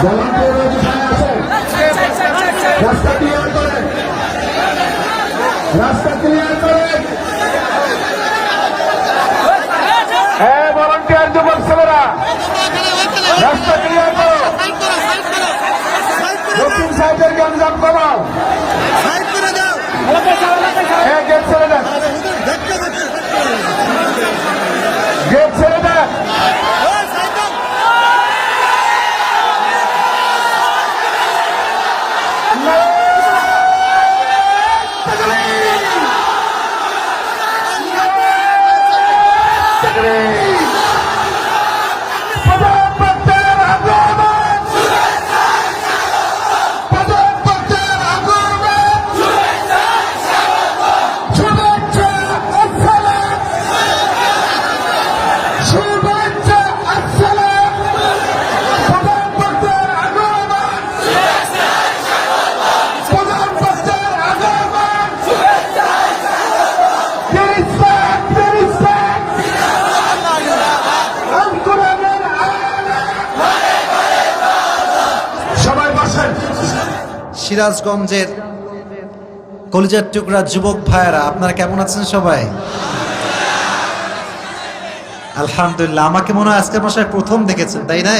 Volunteer কোথায় আছেন? রাস্তা ক্লিয়ার করেন, রাস্তা ক্লিয়ার করেন। হ্যাঁ, ভলান্টিয়ার যুবক ছেলেরা রাস্তা ক্লিয়ার করো। দক্ষিণ সাইডের গ্যাঞ্জাম কমাও। হ্যাঁ, গেট ছেড়ে দেন, গেট ছেড়ে দেন। সিরাজগঞ্জের কলিজার টুকরা যুবক ভাইয়েরা, আপনারা কেমন আছেন সবাই? আলহামদুলিল্লাহ। আমাকে মনে হয় আজকের মাসে প্রথম দেখেছেন, তাই না?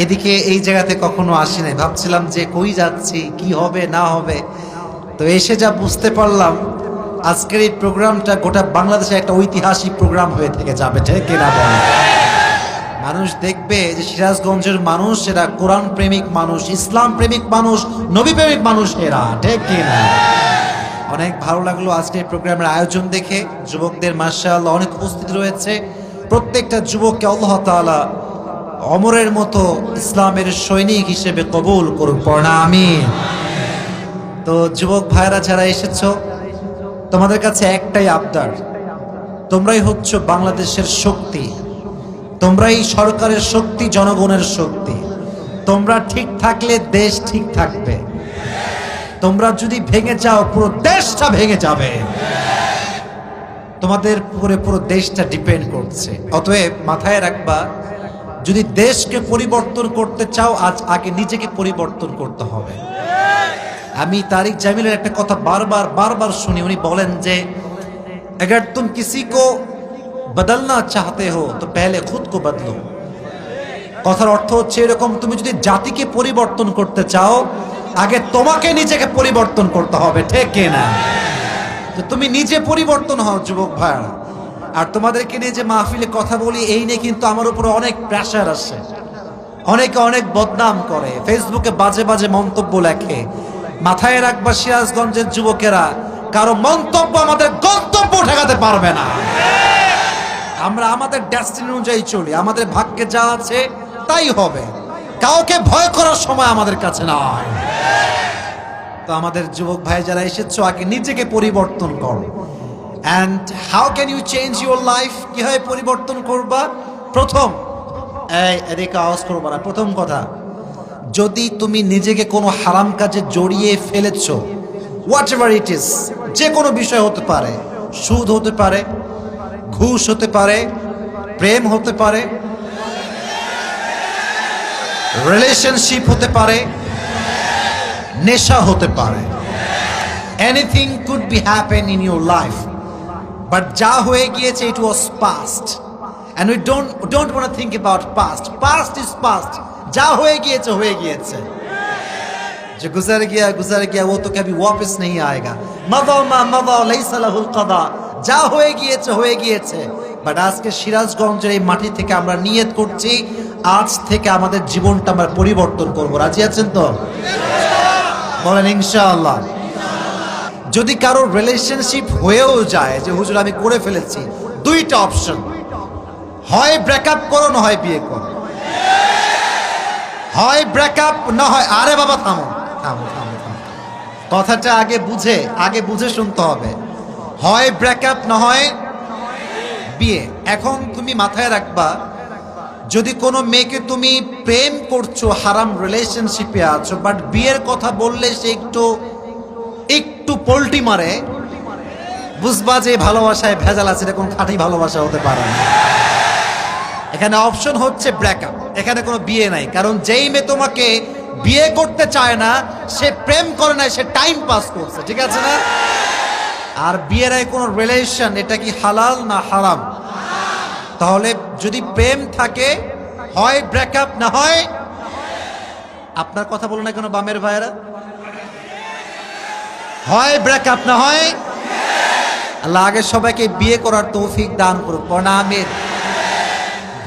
এদিকে এই জায়গাতে কখনো আসি নাই, ভাবছিলাম যে কই যাচ্ছি, কি হবে না হবে। তো এসে যা বুঝতে পারলাম, আজকের এই প্রোগ্রামটা গোটা বাংলাদেশে একটা ঐতিহাসিক প্রোগ্রাম হয়ে থেকে যাবে, ঠিক কিনা বলেন? মানুষ দেখবে যে সিরাজগঞ্জের মানুষ এরা কোরআন প্রেমিক মানুষ, ইসলাম প্রেমিক মানুষ, নবী প্রেমিক মানুষ এরা, ঠিক কিনা? অনেক ভালো লাগলো আজকে এই প্রোগ্রামের আয়োজন দেখে। যুবকদের মাশাআল্লাহ অনেক উপস্থিত রয়েছে। প্রত্যেকটা যুবককে আল্লাহ তাআলা অমরের মতো ইসলামের সৈনিক হিসেবে কবুল করুন, পড়না আমিন। তো যুবক ভাইরা যারা এসেছো, তোমাদের কাছে একটাই আবদার, তোমরাই হচ্ছ বাংলাদেশের শক্তি, তোমরাই সরকারের শক্তি, জনগণের শক্তি। তোমরা ঠিক থাকলে দেশ ঠিক থাকবে, তোমরা যদি ভেঙে যাও পুরো দেশটা ভেঙে যাবে। তোমাদের উপরে পুরো দেশটা ডিপেন্ড করছে। অতএব মাথায় রাখবা, যদি দেশকে পরিবর্তন করতে চাও, আজ আগে নিজেকে পরিবর্তন করতে হবে। আমি তারিক জামিলের একটা কথা বারবার শুনি। উনি বলেন যে अगर तुम किसी को बदलना चाहते हो तो पहले खुद को बदलो। কথার অর্থ হচ্ছে এরকম, তুমি যদি জাতিকে পরিবর্তন করতে চাও, আগে তোমাকে নিজেকে পরিবর্তন করতে হবে, ঠিক কিনা? তো তুমি নিজে পরিবর্তন হও যুবক ভাইরা। আর তোমাদেরকে নিয়ে যে মাহফিলে কথা বলি, এই নিয়ে কিন্তু আমার উপরে অনেক প্রেশার আসে। অনেকে অনেক বদনাম করে, ফেসবুকে বাজে বাজে মন্তব্য লেখে। মাথায় রাখবা সিরাজগঞ্জের যুবকেরা, কারো মন্তব্য আমাদের গন্তব্য ঠেকাতে পারবে না। আমরা আমাদের ডেস্টিনি অনুযায়ী চলি, আমাদের ভাগ্যে যা আছে তাই হবে। কাউকে ভয় করার সময় আমাদের কাছে নয়। তো আমাদের যুবক ভাই যারা এসেছো, আগে নিজেকে পরিবর্তন করো। And how can you change your life? কিভাবে পরিবর্তন করবা? প্রথম, এদিকে আওয়াজ করবা না। প্রথম কথা, যদি তুমি নিজেকে কোনো হারাম কাজে জড়িয়ে ফেলেছো, হোয়াট এভার ইট ইজ, যে কোনো বিষয় হতে পারে, সুদ হতে পারে, ঘুষ হতে পারে, প্রেম হতে পারে, রিলেশনশিপ হতে পারে, নেশা হতে পারে, anything could be happen in your life. But যা হয়ে গিয়েছে, it was past, and we don't want to think about past. Past is past, যা হয়ে গিয়েছে হয়ে গিয়েছে। जो गुजर गया वो तो कभी वापस नहीं आएगा। मदा मा मदा लैसा लहुल कदा, যা হয়ে গিয়েছে হয়ে গিয়েছে। বাট আজকে সিরাজগঞ্জের এই মাটি থেকে আমরা নিয়ত করছি, আজ থেকে আমাদের জীবনটা আমরা পরিবর্তন করব। রাজি আছেন তো? বলেন ইনশাআল্লাহ। যদি কারো রিলেশনশিপ হয়েও যায় যে হুজুর আমি করে ফেলেছি, দুইটা অপশন, হয় ব্রেকআপ করো না হয় বিয়ে করো। হয় ব্রেকআপ না হয়, আরে বাবা থামো, কথাটা আগে বুঝে শুনতে হবে। হয় ব্রেকআপ না হয় বিয়ে। এখন তুমি মাথায় রাখবা, যদি কোনো মেয়েকে তুমি প্রেম করছো, হারাম রিলেশনশিপে আছো, বাট বিয়ের কথা বললে সে একটু পল্টি মারে, বুঝবা যে ভালোবাসায় ভেজাল আছে, এটা কোন খাঁটি ভালোবাসা হতে পারে না। এখানে অপশন হচ্ছে ব্রেকআপ, এখানে কোনো বিয়ে নাই। কারণ যেই মেয়ে তোমাকে বিয়ে করতে চায় না সে প্রেম করে না, সে টাইম পাস করছে, ঠিক আছে না? আর বিয়ের আগে কোনো রিলেশন, এটা কি হালাল না হারাম? তাহলে যদি প্রেম থাকে হয় ব্রেকআপ, না হয় আপনার কথা বলো না কেন বামের ভাইয়েরা? হয় ব্রেকআপ না হয়। আল্লাহ আগে সবাইকে বিয়ে করার তৌফিক দান করুক, পড়না আমিন।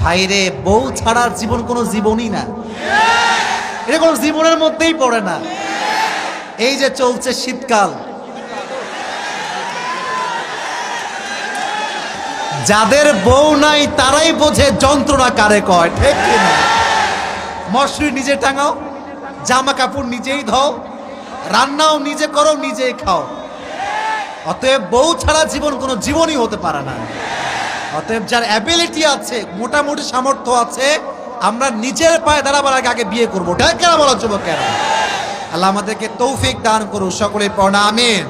ভাইরে, বউ ছাড়া জীবন কোনো জীবনই না, এটা কোনো জীবনের মধ্যেই পড়ে না। এই যে চলছে শীতকাল, যাদের বউ নাই তারাই বোঝে যন্ত্রণা কারে কয়, ঠিক কিনা? মশারি নিজে টাঙাও, জামা কাপড় নিজেই ধোও, রান্নাও নিজে করো, নিজেই খাও। অতএব বউ ছাড়া জীবন কোনো জীবনই হতে পারে না। অতএব যার অ্যাবিলিটি আছে, মোটামুটি সামর্থ্য আছে, আমরা নিজের পায়ে দাঁড়াবার আগে আগে বিয়ে করবো, ঠিক কেন বলো যুবকেরা? আল্লাহ আমাদেরকে তৌফিক দান করুন, সকলে পড়না আমিন।